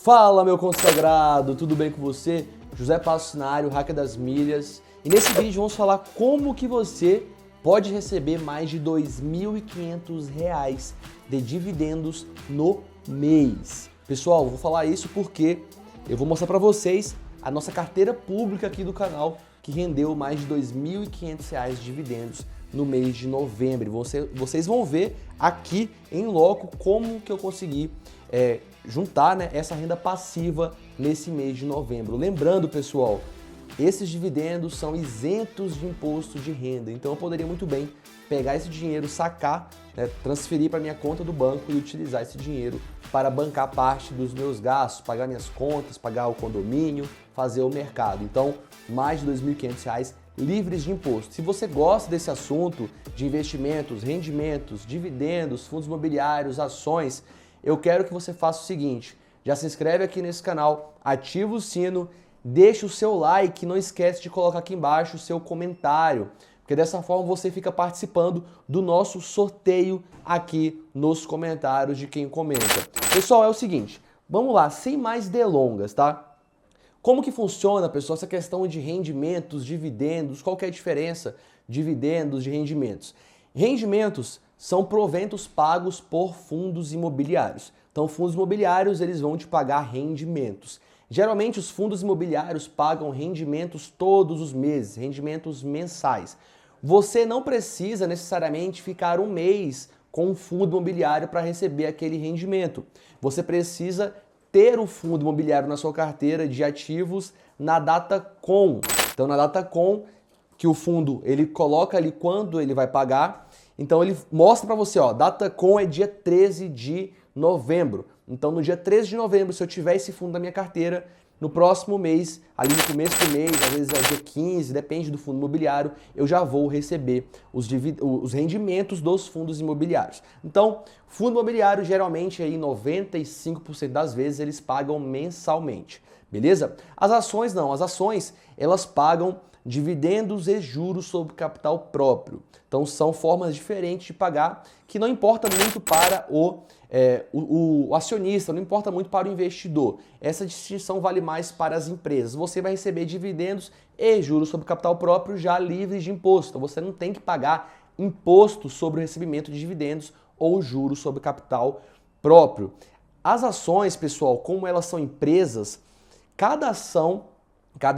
Fala, meu consagrado, tudo bem com você? José Passinari, o Hacker das Milhas. E nesse vídeo vamos falar como que você pode receber mais de R$ 2.500 de dividendos no mês. Pessoal, vou falar isso porque eu vou mostrar para vocês a nossa carteira pública aqui do canal que rendeu mais de R$ 2.500 de dividendos no mês de novembro. Vocês vão ver aqui em loco como que eu consegui juntar, essa renda passiva nesse mês de novembro. Lembrando, pessoal, esses dividendos são isentos de imposto de renda, então eu poderia muito bem pegar esse dinheiro, sacar, transferir para minha conta do banco e utilizar esse dinheiro para bancar parte dos meus gastos, pagar minhas contas, pagar o condomínio, fazer o mercado. Então, mais de R$ 2.500 livres de imposto. Se você gosta desse assunto de investimentos, rendimentos, dividendos, fundos imobiliários, ações, eu quero que você faça o seguinte: já se inscreve aqui nesse canal, ativa o sino, deixa o seu like, não esquece de colocar aqui embaixo o seu comentário, porque dessa forma você fica participando do nosso sorteio aqui nos comentários de quem comenta. Pessoal, é o seguinte, vamos lá, sem mais delongas, tá? Como que funciona, pessoal, essa questão de rendimentos, dividendos? Qual que é a diferença de dividendos de rendimentos? Rendimentos são proventos pagos por fundos imobiliários. Então, fundos imobiliários, eles vão te pagar rendimentos. Geralmente, os fundos imobiliários pagam rendimentos todos os meses, rendimentos mensais. Você não precisa necessariamente ficar um mês com um fundo imobiliário para receber aquele rendimento. Você precisa ter o fundo imobiliário na sua carteira de ativos na data com. Então, na data com, que o fundo ele coloca ali quando ele vai pagar. Então, ele mostra para você, ó, data com é dia 13 de novembro. Então, no dia 13 de novembro, se eu tiver esse fundo na minha carteira, no próximo mês, ali no começo do mês, às vezes é dia 15, depende do fundo imobiliário, eu já vou receber os rendimentos dos fundos imobiliários. Então, fundo imobiliário, geralmente, aí 95% das vezes, eles pagam mensalmente, beleza? As ações não, as ações, elas pagam dividendos e juros sobre capital próprio. Então, são formas diferentes de pagar, que não importa muito para o acionista, não importa muito para o investidor. Essa distinção vale mais para as empresas. Você vai receber dividendos e juros sobre capital próprio já livres de imposto. Então, você não tem que pagar imposto sobre o recebimento de dividendos ou juros sobre capital próprio. As ações, pessoal, como elas são empresas, cada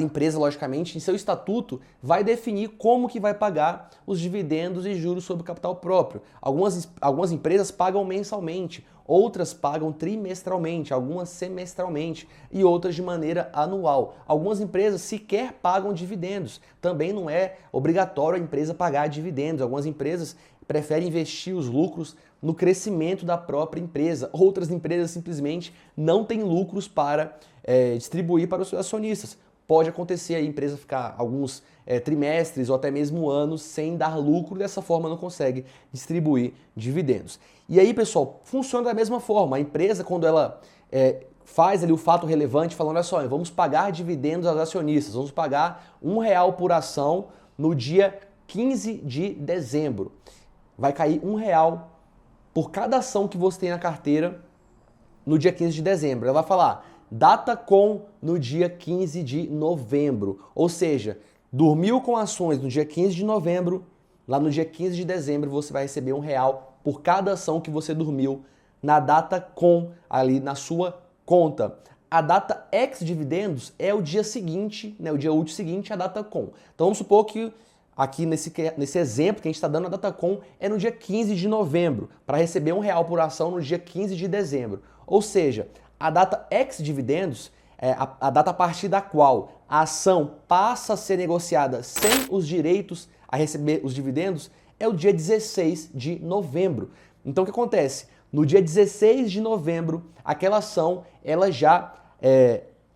empresa, logicamente, em seu estatuto, vai definir como que vai pagar os dividendos e juros sobre o capital próprio. Algumas empresas pagam mensalmente, outras pagam trimestralmente, algumas semestralmente e outras de maneira anual. Algumas empresas sequer pagam dividendos. Também não é obrigatório a empresa pagar dividendos. Algumas empresas preferem investir os lucros no crescimento da própria empresa. Outras empresas simplesmente não têm lucros para distribuir para os seus acionistas. Pode acontecer a empresa ficar alguns trimestres ou até mesmo anos sem dar lucro, dessa forma não consegue distribuir dividendos. E aí, pessoal, funciona da mesma forma. A empresa, quando ela faz ali o fato relevante, falando, olha só, vamos pagar dividendos aos acionistas, vamos pagar R$ 1 por ação no dia 15 de dezembro. Vai cair R$ 1 por cada ação que você tem na carteira no dia 15 de dezembro. Ela vai falar data com no dia 15 de novembro. Ou seja, dormiu com ações no dia 15 de novembro, lá no dia 15 de dezembro você vai receber R$ 1 por cada ação que você dormiu na data com ali na sua conta. A data ex-dividendos é o dia seguinte, o dia útil seguinte à data com. Então vamos supor que aqui nesse exemplo que a gente está dando, a data com é no dia 15 de novembro, para receber R$ 1 por ação no dia 15 de dezembro. Ou seja, a data ex-dividendos é a data a partir da qual a ação passa a ser negociada sem os direitos a receber os dividendos é o dia 16 de novembro. Então o que acontece? No dia 16 de novembro, aquela ação ela já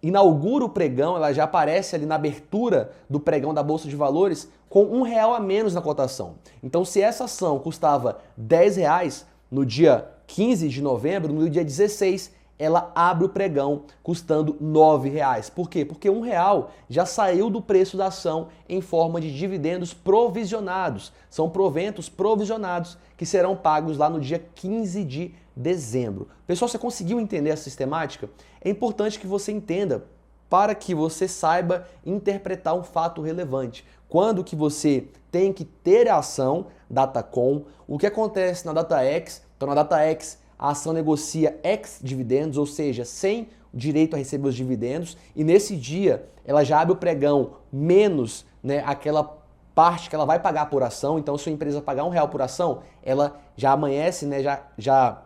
inaugura o pregão, ela já aparece ali na abertura do pregão da Bolsa de Valores com R$ 1 a menos na cotação. Então se essa ação custava R$ 10 no dia 15 de novembro, no dia 16 ela abre o pregão custando R$ 9. Por quê? Porque R$ 1 já saiu do preço da ação em forma de dividendos provisionados. São proventos provisionados que serão pagos lá no dia 15 de dezembro. Pessoal, você conseguiu entender essa sistemática? É importante que você entenda para que você saiba interpretar um fato relevante. Quando que você tem que ter a ação Datacom, o que acontece na DataX? Então na DataX a ação negocia ex dividendos, ou seja, sem direito a receber os dividendos, e nesse dia ela já abre o pregão menos, né, aquela parte que ela vai pagar por ação. Então se a empresa pagar R$1 por ação, ela já amanhece, né, já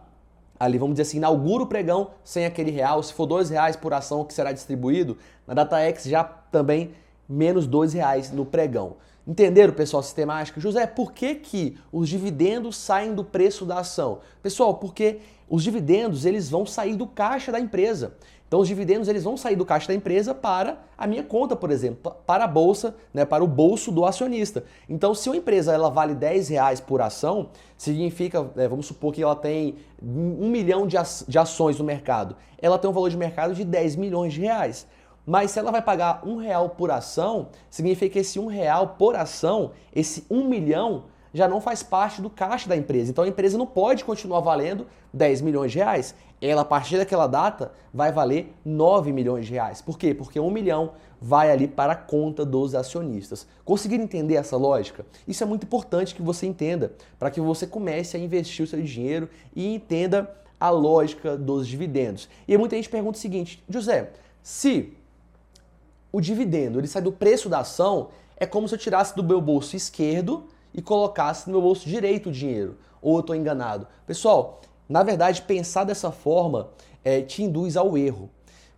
ali, vamos dizer assim, inaugura o pregão sem aquele real. Se for R$2 por ação que será distribuído, na DataX já também menos R$2 no pregão. Entenderam, pessoal, a sistemática? José, por que os dividendos saem do preço da ação? Pessoal, porque os dividendos eles vão sair do caixa da empresa. Então os dividendos eles vão sair do caixa da empresa para a minha conta, por exemplo, para a bolsa, né, para o bolso do acionista. Então se uma empresa ela vale R$10 por ação, significa, vamos supor que ela tem 1 milhão de ações no mercado. Ela tem um valor de mercado de R$10 milhões. Mas se ela vai pagar R$1 por ação, significa que esse R$1 por ação, esse 1 milhão, já não faz parte do caixa da empresa. Então a empresa não pode continuar valendo R$10 milhões. Ela, a partir daquela data, vai valer R$9 milhões. Por quê? Porque 1 milhão vai ali para a conta dos acionistas. Conseguiram entender essa lógica? Isso é muito importante que você entenda, para que você comece a investir o seu dinheiro e entenda a lógica dos dividendos. E aí muita gente pergunta o seguinte: José, se o dividendo ele sai do preço da ação, é como se eu tirasse do meu bolso esquerdo e colocasse no meu bolso direito o dinheiro. Ou eu estou enganado? Pessoal, na verdade, pensar dessa forma te induz ao erro.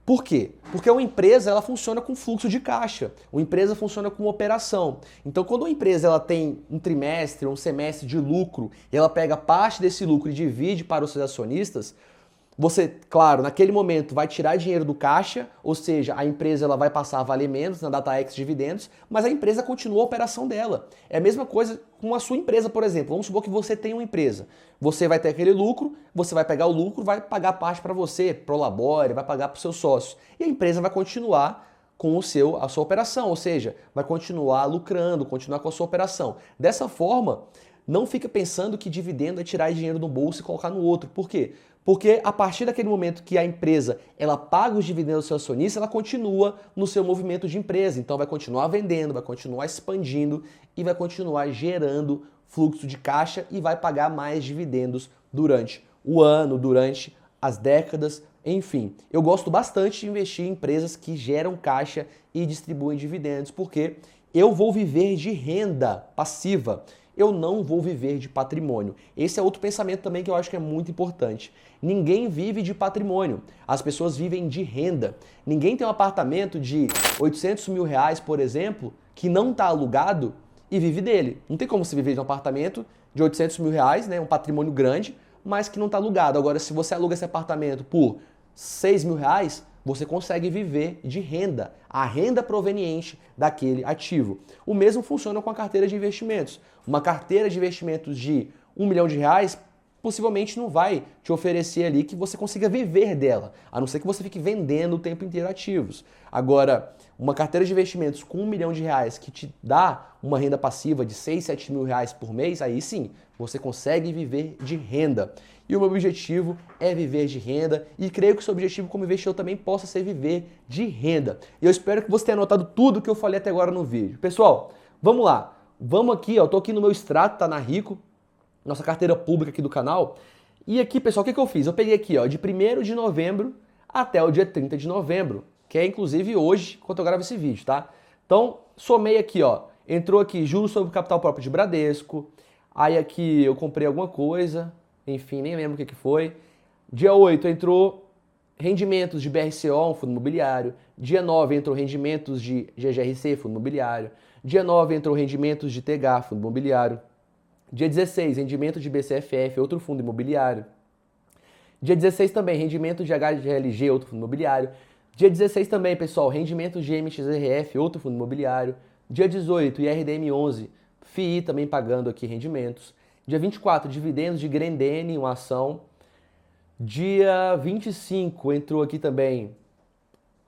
Por quê? Porque uma empresa ela funciona com fluxo de caixa. Uma empresa funciona com operação. Então, quando uma empresa ela tem um trimestre, um semestre de lucro, e ela pega parte desse lucro e divide para os seus acionistas, você, claro, naquele momento vai tirar dinheiro do caixa, ou seja, a empresa ela vai passar a valer menos na DataX dividendos, mas a empresa continua a operação dela. É a mesma coisa com a sua empresa, por exemplo. Vamos supor que você tem uma empresa. Você vai ter aquele lucro, você vai pegar o lucro, vai pagar parte para você, pro labore, vai pagar para os seus sócios. E a empresa vai continuar com a sua operação, ou seja, vai continuar lucrando, continuar com a sua operação. Dessa forma, não fica pensando que dividendo é tirar dinheiro do bolso e colocar no outro. Por quê? Porque a partir daquele momento que a empresa ela paga os dividendos do seu acionista, ela continua no seu movimento de empresa. Então vai continuar vendendo, vai continuar expandindo e vai continuar gerando fluxo de caixa e vai pagar mais dividendos durante o ano, durante as décadas, enfim. Eu gosto bastante de investir em empresas que geram caixa e distribuem dividendos, porque eu vou viver de renda passiva. Eu não vou viver de patrimônio. Esse é outro pensamento também que eu acho que é muito importante. Ninguém vive de patrimônio. As pessoas vivem de renda. Ninguém tem um apartamento de R$800 mil, por exemplo, que não está alugado e vive dele. Não tem como você viver de um apartamento de R$800 mil, né, um patrimônio grande, mas que não está alugado. Agora, se você aluga esse apartamento por R$6 mil, você consegue viver de renda, a renda proveniente daquele ativo. O mesmo funciona com a carteira de investimentos. Uma carteira de investimentos de R$1 milhão possivelmente não vai te oferecer ali que você consiga viver dela, a não ser que você fique vendendo o tempo inteiro ativos. Agora, uma carteira de investimentos com R$1 milhão que te dá uma renda passiva de R$6, R$7 mil por mês, aí sim, você consegue viver de renda. E o meu objetivo é viver de renda e creio que o seu objetivo como investidor também possa ser viver de renda. E eu espero que você tenha anotado tudo que eu falei até agora no vídeo. Pessoal, vamos lá. Vamos aqui, ó, eu tô aqui no meu extrato, tá na Rico, nossa carteira pública aqui do canal. E aqui, pessoal, o que eu fiz? Eu peguei aqui, ó, de 1º de novembro até o dia 30 de novembro, que é inclusive hoje, quando eu gravo esse vídeo, tá? Então, somei aqui, ó, entrou aqui juros sobre o capital próprio de Bradesco, aí aqui eu comprei alguma coisa, enfim, nem lembro o que foi. Dia 8 entrou rendimentos de BRCO, um fundo imobiliário. Dia 9 entrou rendimentos de GGRC, fundo imobiliário. Dia 9 entrou rendimentos de TH, fundo imobiliário. Dia 16, rendimento de BCFF, outro fundo imobiliário. Dia 16 também, rendimento de HGLG, outro fundo imobiliário. Dia 16 também, pessoal, rendimento de MXRF, outro fundo imobiliário. Dia 18, IRDM11, FII também pagando aqui rendimentos. Dia 24, dividendos de Grendene, uma ação. Dia 25, entrou aqui também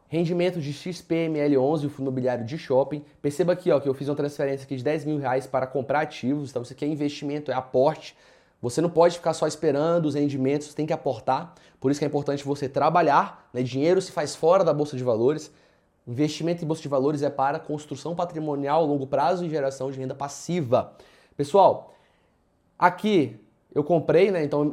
rendimento de XPML11, o fundo imobiliário de shopping. Perceba aqui, ó, que eu fiz uma transferência aqui de R$10 mil para comprar ativos. Então, isso aqui é investimento, é aporte Você não pode ficar só esperando os rendimentos, você tem que aportar. Por isso que é importante você trabalhar, né? Dinheiro se faz fora da Bolsa de Valores. Investimento em Bolsa de Valores é para construção patrimonial a longo prazo e geração de renda passiva. Pessoal, aqui eu comprei, né? Então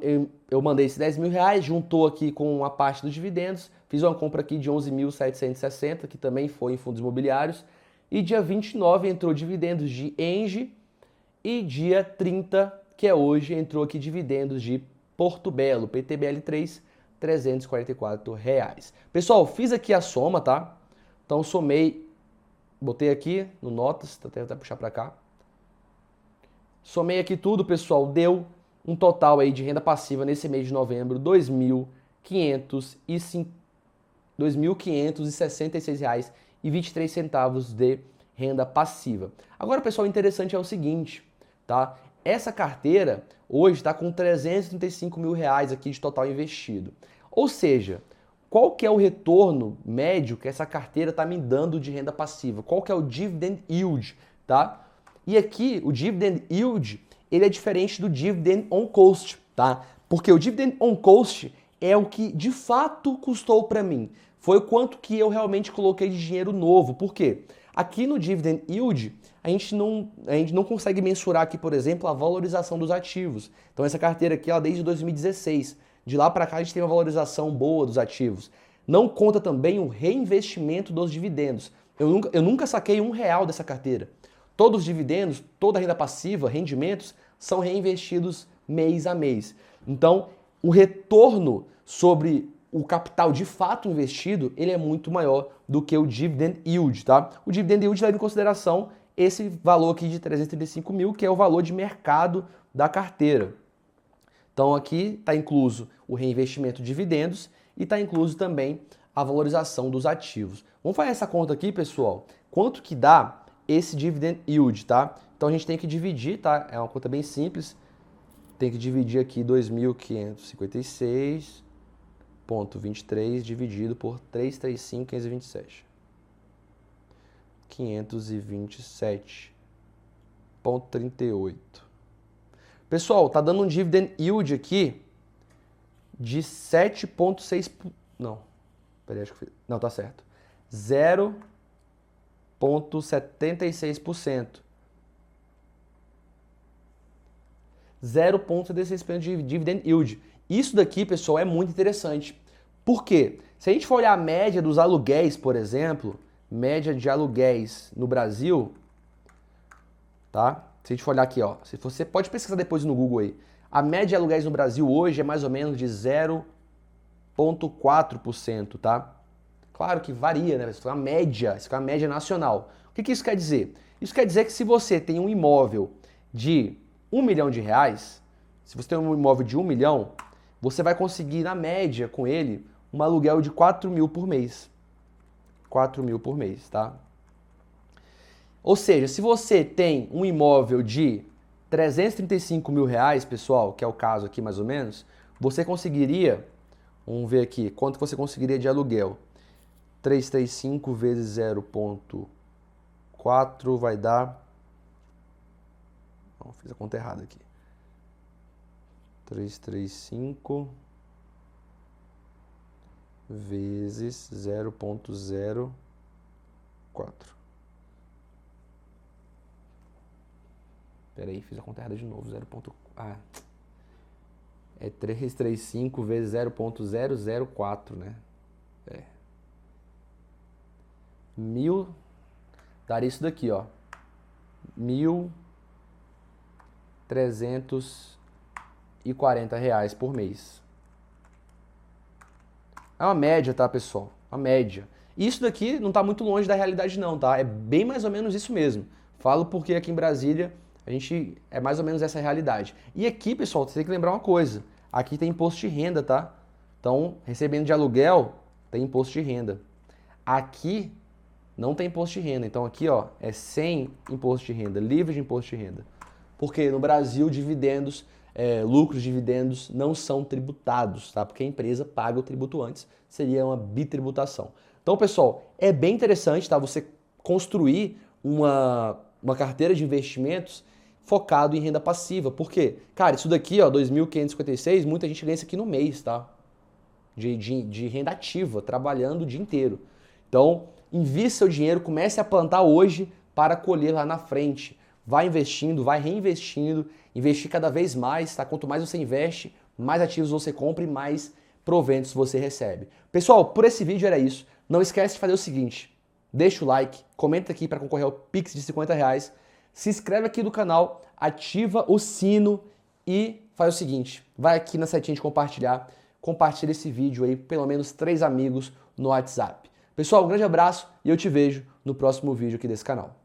eu mandei esses 10 mil reais, juntou aqui com a parte dos dividendos, fiz uma compra aqui de 11.760, que também foi em fundos imobiliários, e dia 29 entrou dividendos de Engie, e dia 30, que é hoje, entrou aqui dividendos de Porto Belo, PTBL3, R$344. Pessoal, fiz aqui a soma, tá? Então somei, botei aqui no Notas, vou até puxar para cá. Somei aqui tudo, pessoal, deu um total aí de renda passiva nesse mês de novembro, R$ 2.566,23 de renda passiva. Agora, pessoal, o interessante é o seguinte, tá? Essa carteira hoje está com R$ 335 mil aqui de total investido. Ou seja, qual que é o retorno médio que essa carteira está me dando de renda passiva? Qual que é o dividend yield, tá? E aqui, o dividend yield, ele é diferente do dividend on cost, tá? Porque o dividend on cost é o que de fato custou para mim. Foi o quanto que eu realmente coloquei de dinheiro novo. Por quê? Aqui no dividend yield, a gente não consegue mensurar aqui, por exemplo, a valorização dos ativos. Então essa carteira aqui, ela desde 2016. De lá para cá a gente tem uma valorização boa dos ativos. Não conta também o reinvestimento dos dividendos. Eu nunca saquei R$1 dessa carteira. Todos os dividendos, toda a renda passiva, rendimentos, são reinvestidos mês a mês. Então, o retorno sobre o capital de fato investido, ele é muito maior do que o dividend yield, tá? O dividend yield leva em consideração esse valor aqui de 335 mil, que é o valor de mercado da carteira. Então aqui está incluso o reinvestimento de dividendos e está incluso também a valorização dos ativos. Vamos fazer essa conta aqui, pessoal. Quanto que dá esse dividend yield, tá? Então a gente tem que dividir, tá? É uma conta bem simples. Tem que dividir aqui 2.556,23 dividido por 335,527. 527,38. Pessoal, tá dando um dividend yield aqui de 7,6... Não, peraí, acho que... Não, tá certo. 0,76%. 0,76% de dividend yield. Isso daqui, pessoal, é muito interessante. Por quê? Se a gente for olhar a média dos aluguéis, por exemplo, média de aluguéis no Brasil, tá? Se a gente for olhar aqui, ó, se você pode pesquisar depois no Google aí. A média de aluguéis no Brasil hoje é mais ou menos de 0,4%, tá? Claro que varia, né? Isso é uma média nacional. O que isso quer dizer? Isso quer dizer que se você tem um imóvel de R$1 milhão, se você tem um imóvel de 1 milhão, você vai conseguir, na média, com ele, um aluguel de 4 mil por mês. 4 mil por mês, tá? Ou seja, se você tem um imóvel de 335 mil reais, pessoal, que é o caso aqui mais ou menos, você conseguiria, vamos ver aqui, quanto você conseguiria de aluguel? 335 vezes 0,4 vai dar... Não, fiz a conta errada aqui. 335 vezes 0,04. Peraí, fiz a conta errada de novo. 0,4. É 335 vezes 0,004, né? É. 1.000. Daria isso daqui, ó. 1.340 reais por mês. É uma média, tá, pessoal? Uma média. Isso daqui não tá muito longe da realidade não, tá? É bem mais ou menos isso mesmo. Falo porque aqui em Brasília a gente é mais ou menos essa realidade. E aqui, pessoal, você tem que lembrar uma coisa. Aqui tem imposto de renda, tá? Então, recebendo de aluguel, tem imposto de renda. Aqui não tem imposto de renda. Então aqui, ó, é sem imposto de renda, livre de imposto de renda. Porque no Brasil, dividendos, lucros de dividendos não são tributados, tá? Porque a empresa paga o tributo antes, seria uma bitributação. Então, pessoal, é bem interessante, tá? Você construir uma carteira de investimentos focado em renda passiva. Por quê? Cara, isso daqui, ó, 2.556, muita gente ganha isso aqui no mês, tá? De renda ativa, trabalhando o dia inteiro. Então, invista seu dinheiro, comece a plantar hoje para colher lá na frente. Vai investindo, vai reinvestindo, investir cada vez mais, tá? Quanto mais você investe, mais ativos você compra e mais proventos você recebe. Pessoal, por esse vídeo era isso. Não esquece de fazer o seguinte, deixa o like, comenta aqui para concorrer ao Pix de R$50, se inscreve aqui no canal, ativa o sino e faz o seguinte, vai aqui na setinha de compartilhar, compartilha esse vídeo aí, pelo menos 3 amigos no WhatsApp. Pessoal, um grande abraço e eu te vejo no próximo vídeo aqui desse canal.